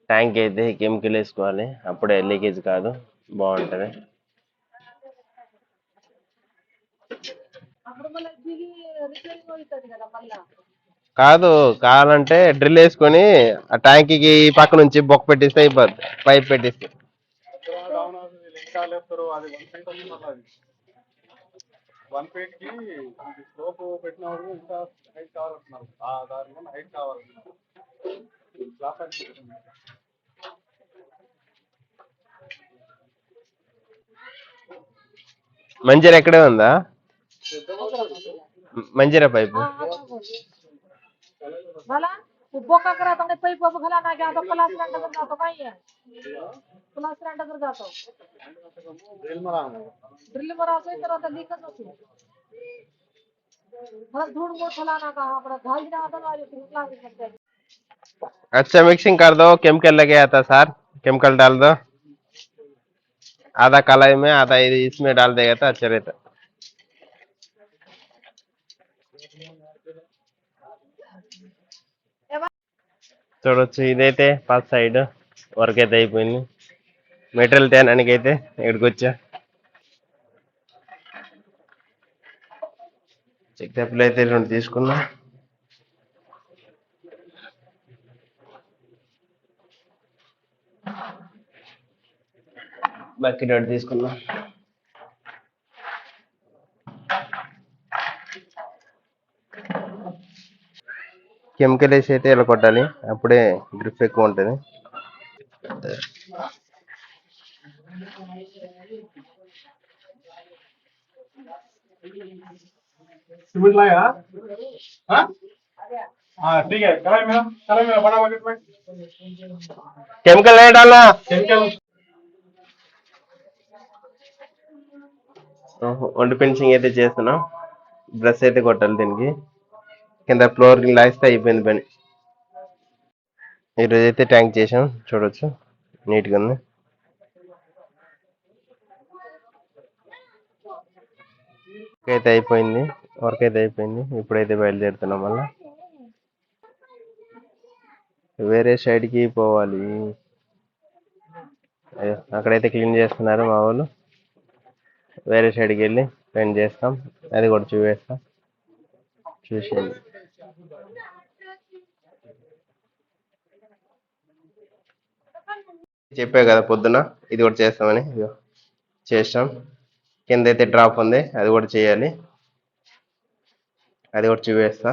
Tank అయితే chemical వేసుకోవాలి, అప్పుడే లీకేజ్ కాదు, బాగుంటది. కాదు, కావాలంటే డ్రిల్ వేసుకొని ఆ ట్యాంక్ కి ఈ పక్క నుంచి బొక్క పెట్టిస్తే అయిపోద్ది, పైప్ పెట్టిస్తే. మంజీరా ఎక్కడే ఉందా? మంజీరా పైపు अच्छा मिक्सिंग कर दो, केमिकल लगे आता सर, केमिकल डाल दो, आधा कलाई में आधा इसमें डाल देगा तो अच्छा रहता. చూడొచ్చు, ఇదైతే ఫస్ట్ సైడ్ వర్క్ అయితే అయిపోయింది. మెటీరియల్ తేనానికి అయితే ఇక్కడికి వచ్చా. చెక్ టెప్లు అయితే రెండు తీసుకున్నా. బకెట్ ఒకటి తీసుకున్నా. కెమికల్ వేసి అయితే ఇలా కొట్టాలి, అప్పుడే గ్రిప్ ఎక్కువ ఉంటుంది. सिमेंट लाया? हाँ? हाँ ठीक है, कढ़ाई में बड़ा बकेट में కెమికల్ ఏ డాలా? केमिकल వండి ఫినిషింగ్ అయితే చేస్తున్నాం. బ్రష్ అయితే కొట్టాలి దీనికి, కింద ఫ్లోర్ లాగిస్తే అయిపోయింది పని. ఈరోజు అయితే ట్యాంక్ చేసాం, చూడొచ్చు నీట్గా ఉంది. అయితే అయిపోయింది, వర్క్ అయితే అయిపోయింది. ఇప్పుడైతే బయలుదేరుతున్నాం, మళ్ళా వేరే సైడ్కి పోవాలి. అయ్యో, అక్కడైతే క్లీన్ చేస్తున్నారు మా వాళ్ళు. వేరే సైడ్కి వెళ్ళి పెయింట్ చేస్తాం, అది కూడా చూపిస్తాం, చూసేయండి. చెప్పా కదా పొద్దున ఇది కూడా చేస్తామని, ఇదిగో చేస్తాం. కింద అయితే డ్రాప్ ఉంది, అది కూడా చేయాలి, అది కూడా చూపిస్తా,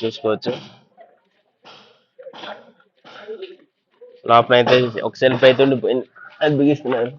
చూసుకోవచ్చు. లోపల అయితే ఒక సెల్ఫ్ అయితే ఉండిపోయింది, అది బిగిస్తున్నారు.